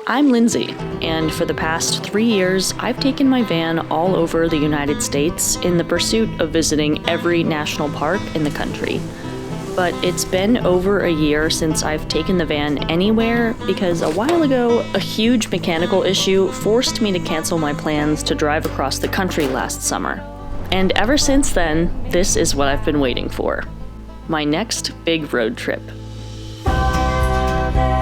I'm Lindsay, and for the past 3 years, I've taken my van all over the United States in the pursuit of visiting every national park in the country. But it's been over a year since I've taken the van anywhere because a while ago, a huge mechanical issue forced me to cancel my plans to drive across the country last summer. And ever since then, this is what I've been waiting for. My next big road trip.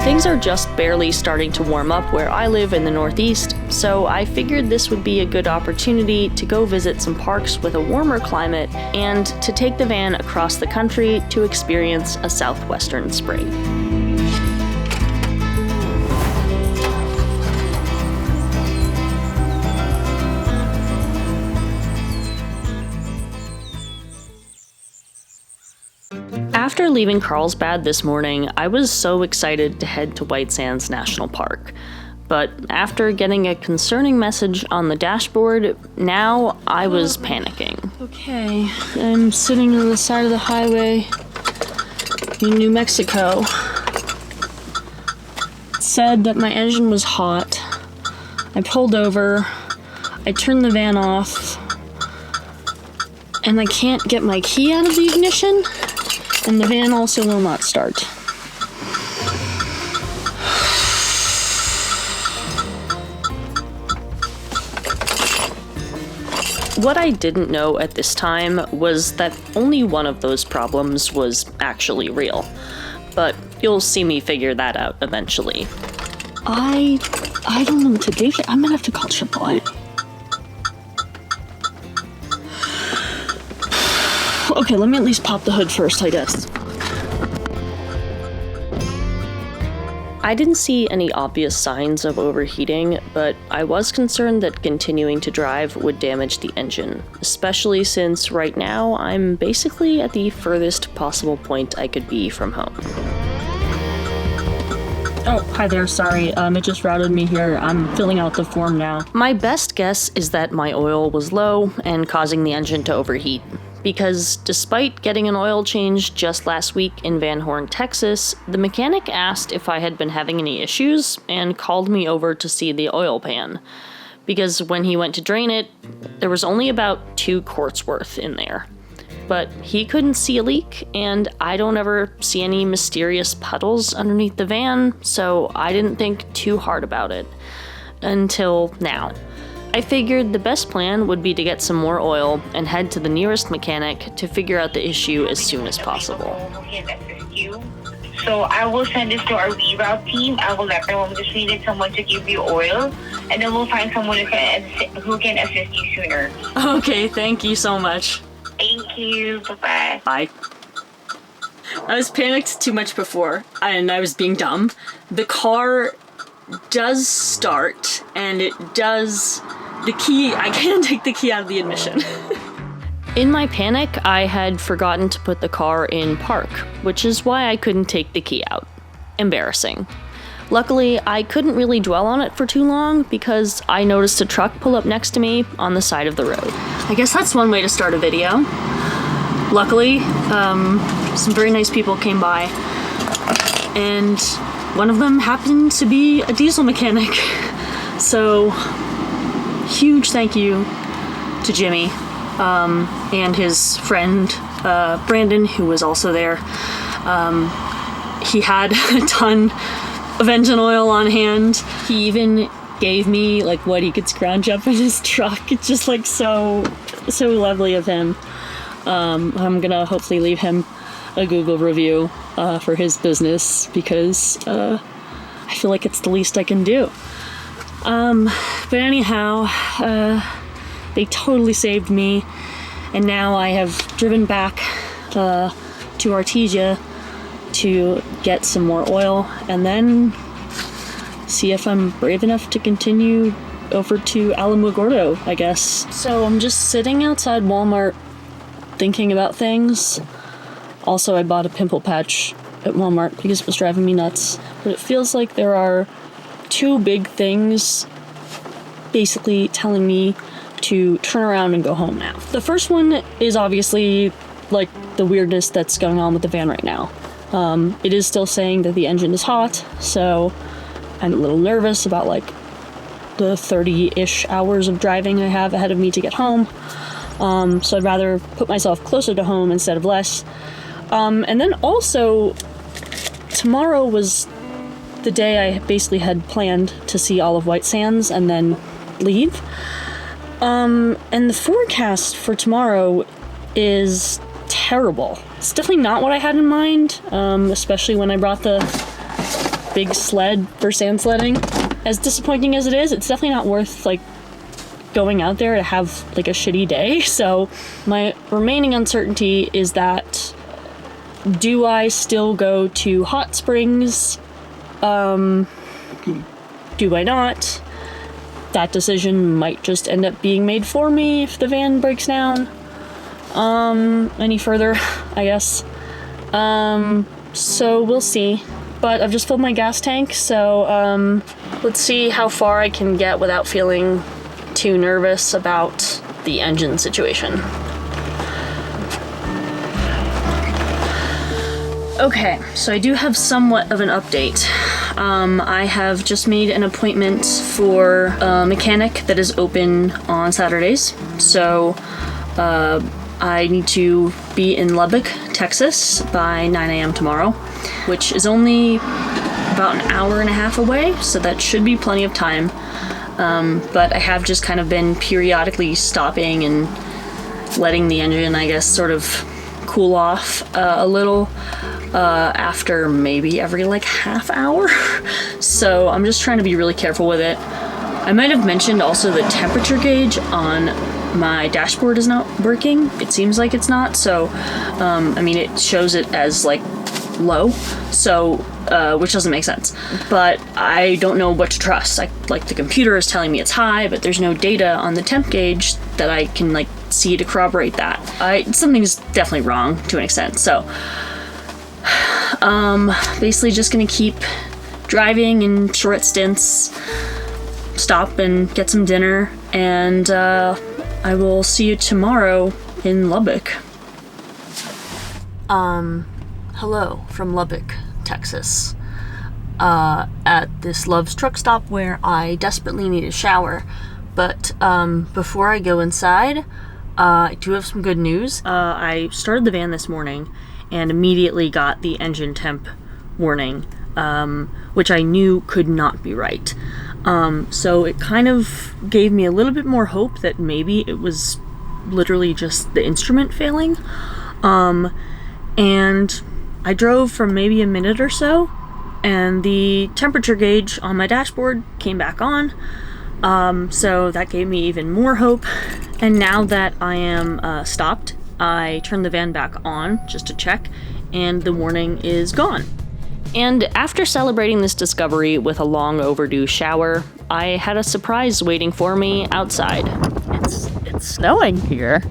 Things are just barely starting to warm up where I live in the Northeast, so I figured this would be a good opportunity to go visit some parks with a warmer climate and to take the van across the country to experience a southwestern spring. After leaving Carlsbad this morning, I was so excited to head to White Sands National Park. But after getting a concerning message on the dashboard, now I was panicking. Okay, I'm sitting on the side of the highway in New Mexico. It said that my engine was hot. I pulled over, I turned the van off, and I can't get my key out of the ignition. And the van also will not start. What I didn't know at this time was that only one of those problems was actually real. But you'll see me figure that out eventually. I don't know what to do here. I'm gonna have to call AAA. Okay, let me at least pop the hood first, I guess. I didn't see any obvious signs of overheating, but I was concerned that continuing to drive would damage the engine, especially since right now I'm basically at the furthest possible point I could be from home. Oh, hi there, sorry, it just routed me here. I'm filling out the form now. My best guess is that my oil was low and causing the engine to overheat. Because despite getting an oil change just last week in Van Horn, Texas, the mechanic asked if I had been having any issues and called me over to see the oil pan. Because when he went to drain it, there was only about 2 quarts worth in there. But he couldn't see a leak, and I don't ever see any mysterious puddles underneath the van, so I didn't think too hard about it. Until now. I figured the best plan would be to get some more oil and head to the nearest mechanic to figure out the issue as soon as possible. So I will send this to our reroute team. I will let them just needed someone to give you oil, and then we'll find someone who can assist you sooner. Okay, thank you so much. Thank you. Bye-bye. Bye. I was panicked too much before, and I was being dumb. The car does start, and it does... The key, I can't take the key out of the ignition. In my panic, I had forgotten to put the car in park, which is why I couldn't take the key out. Embarrassing. Luckily, I couldn't really dwell on it for too long because I noticed a truck pull up next to me on the side of the road. I guess that's one way to start a video. Luckily, some very nice people came by, and one of them happened to be a diesel mechanic. So, huge thank you to Jimmy and his friend Brandon, who was also there. He had a ton of engine oil on hand. He even gave me like what he could scrounge up in his truck. It's just like so lovely of him. I'm gonna hopefully leave him a Google review for his business because I feel like it's the least I can do. But anyhow, they totally saved me, and now I have driven back to Artesia to get some more oil, and then see if I'm brave enough to continue over to Alamogordo, I guess. So I'm just sitting outside Walmart thinking about things. Also, I bought a pimple patch at Walmart because it was driving me nuts. But it feels like there are 2 big things basically telling me to turn around and go home now. The first one is obviously like the weirdness that's going on with the van right now. It is still saying that the engine is hot, so I'm a little nervous about like the 30-ish hours of driving I have ahead of me to get home. So I'd rather put myself closer to home instead of less. And then also, tomorrow was the day I basically had planned to see all of White Sands and then leave. And the forecast for tomorrow is terrible. It's definitely not what I had in mind, especially when I brought the big sled for sand sledding. As disappointing as it is, it's definitely not worth like going out there to have like a shitty day. So my remaining uncertainty is that, do I still go to hot springs? Do I not? That decision might just end up being made for me if the van breaks down any further, I guess. So we'll see. But I've just filled my gas tank, so let's see how far I can get without feeling too nervous about the engine situation. Okay, so I do have somewhat of an update. I have just made an appointment for a mechanic that is open on Saturdays. So I need to be in Lubbock, Texas by 9 a.m. tomorrow, which is only about an hour and a half away, so that should be plenty of time. But I have just kind of been periodically stopping and letting the engine, I guess, sort of cool off a little after maybe every like half hour. So I'm just trying to be really careful with it. I might have mentioned also the temperature gauge on my dashboard is not working. It seems like it's not, so I mean, it shows it as like low, so which doesn't make sense, but I don't know what to trust. Like the computer is telling me it's high, but there's no data on the temp gauge that I can like see to corroborate that. Something's definitely wrong to an extent, so basically just gonna keep driving in short stints, stop and get some dinner, and I will see you tomorrow in Lubbock. Hello from Lubbock, Texas. At this Love's truck stop where I desperately need a shower. But before I go inside, I do have some good news. I started the van this morning and immediately got the engine temp warning, which I knew could not be right. So it kind of gave me a little bit more hope that maybe it was literally just the instrument failing. And I drove for maybe a minute or so, and the temperature gauge on my dashboard came back on. So that gave me even more hope. And now that I am stopped, I turned the van back on just to check, and the warning is gone. And after celebrating this discovery with a long overdue shower, I had a surprise waiting for me outside. It's snowing here.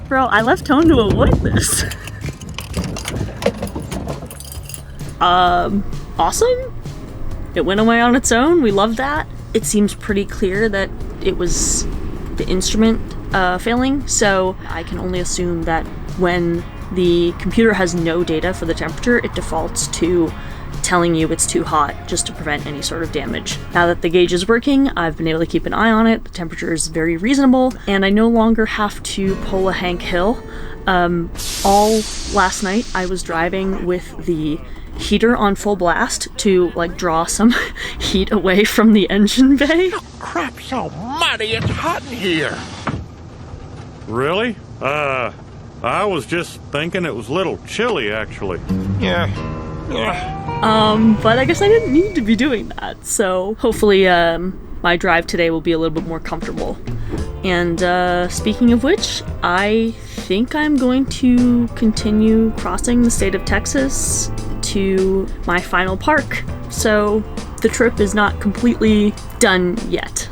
Bro, I left home to avoid this. Awesome. It went away on its own. We love that. It seems pretty clear that it was the instrument failing, so I can only assume that when the computer has no data for the temperature, it defaults to telling you it's too hot just to prevent any sort of damage. Now that the gauge is working, I've been able to keep an eye on it. The temperature is very reasonable, and I no longer have to pull a Hank Hill. All last night I was driving with the heater on full blast to like draw some heat away from the engine bay. Oh, crap, so muddy, it's hot in here. Really? I was just thinking it was a little chilly, actually. Yeah. But I guess I didn't need to be doing that, so hopefully, my drive today will be a little bit more comfortable. And, speaking of which, I think I'm going to continue crossing the state of Texas to my final park, so the trip is not completely done yet.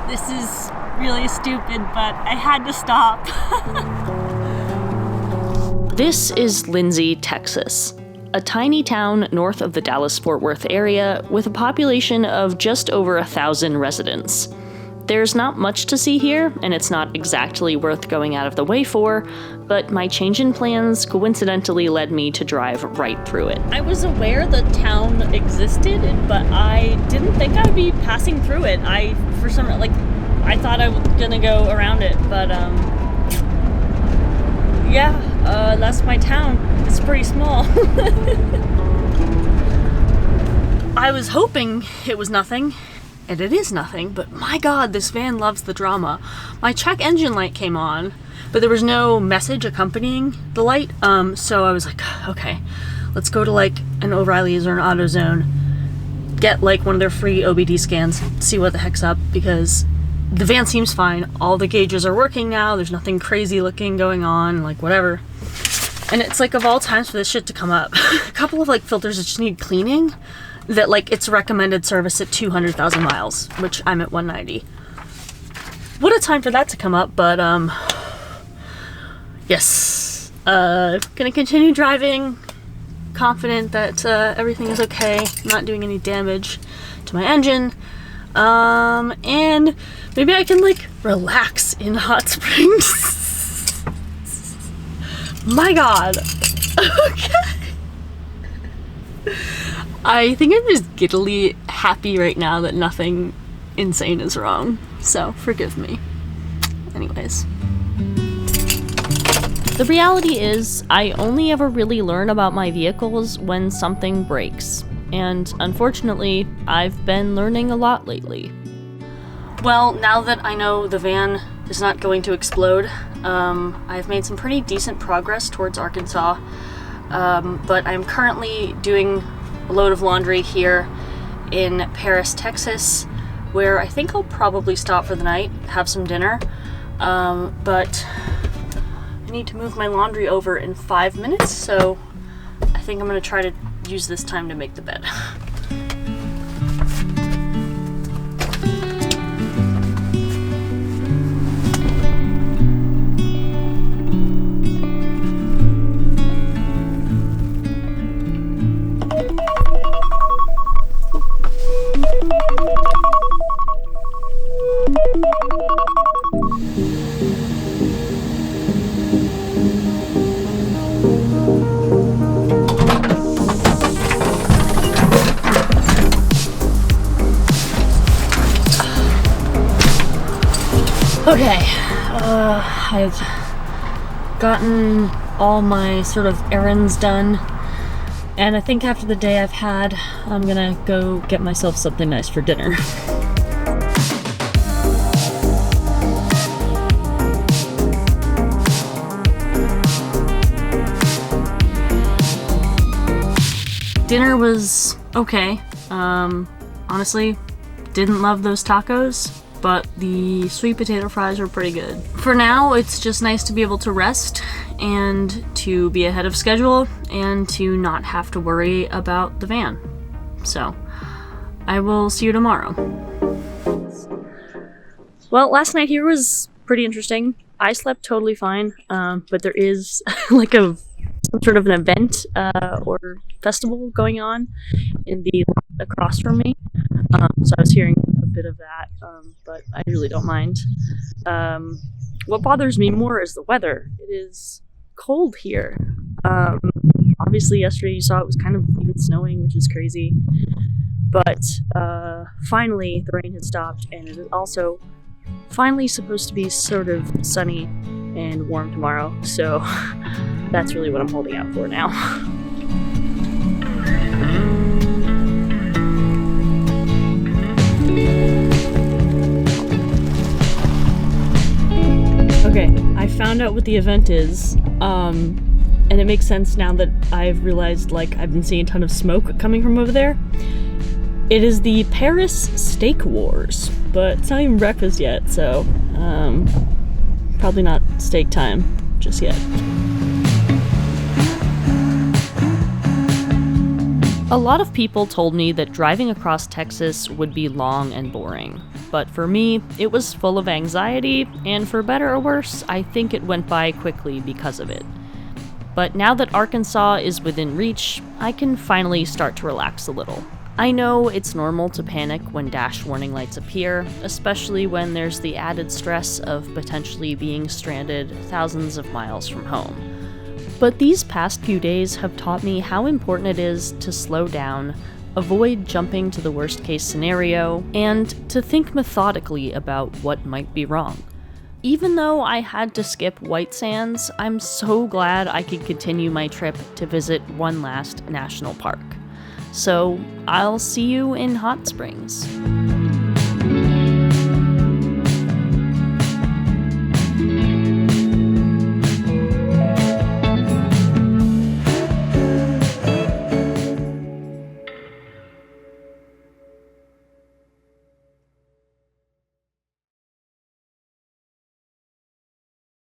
This is really stupid, but I had to stop. This is Lindsay, Texas, a tiny town north of the Dallas-Fort Worth area with a population of just over 1,000 residents. There's not much to see here, and it's not exactly worth going out of the way for, but my change in plans coincidentally led me to drive right through it. I was aware the town existed, but I didn't think I'd be passing through it. I thought I was gonna go around it, but that's my town. It's pretty small. I was hoping it was nothing. And it is nothing, but my god, this van loves the drama. My check engine light came on, but there was no message accompanying the light, so I was like, okay, let's go to like an O'Reilly's or an AutoZone, get like one of their free OBD scans, see what the heck's up, because the van seems fine, all the gauges are working now, there's nothing crazy looking going on, like whatever. And it's like of all times for this shit to come up. A couple of like filters that just need cleaning, that like it's recommended service at 200,000 miles, which I'm at 190. What a time for that to come up, but yes. Gonna continue driving, confident that everything is okay, not doing any damage to my engine. And maybe I can like relax in hot springs. My god. Okay. I think I'm just giddily happy right now that nothing insane is wrong, so forgive me. Anyways. The reality is, I only ever really learn about my vehicles when something breaks, and unfortunately, I've been learning a lot lately. Well, now that I know the van is not going to explode, I've made some pretty decent progress towards Arkansas, but I'm currently doing a load of laundry here in Paris, Texas, where I think I'll probably stop for the night, have some dinner, but I need to move my laundry over in 5 minutes, so I think I'm going to try to use this time to make the bed. Okay, I've gotten all my sort of errands done, and I think after the day I've had, I'm gonna go get myself something nice for dinner. Dinner was okay. Honestly, didn't love those tacos, but the sweet potato fries were pretty good. For now, it's just nice to be able to rest and to be ahead of schedule and to not have to worry about the van. So, I will see you tomorrow. Well, last night here was pretty interesting. I slept totally fine, but there is like some sort of an event or festival going on in the lot across from me. So I was hearing a bit of that, but I really don't mind. What bothers me more is the weather. It is cold here. Obviously yesterday you saw it was kind of even snowing, which is crazy. But finally the rain has stopped, and it is also finally supposed to be sort of sunny and warm tomorrow. So that's really what I'm holding out for now. Okay, I found out what the event is, and it makes sense now that I've realized, like, I've been seeing a ton of smoke coming from over there. It is the Paris Steak Wars, but it's not even breakfast yet, so, probably not steak time just yet. A lot of people told me that driving across Texas would be long and boring. But for me, it was full of anxiety, and for better or worse, I think it went by quickly because of it. But now that Arkansas is within reach, I can finally start to relax a little. I know it's normal to panic when dash warning lights appear, especially when there's the added stress of potentially being stranded thousands of miles from home. But these past few days have taught me how important it is to slow down, avoid jumping to the worst case scenario, and to think methodically about what might be wrong. Even though I had to skip White Sands, I'm so glad I could continue my trip to visit one last national park. So, I'll see you in Hot Springs.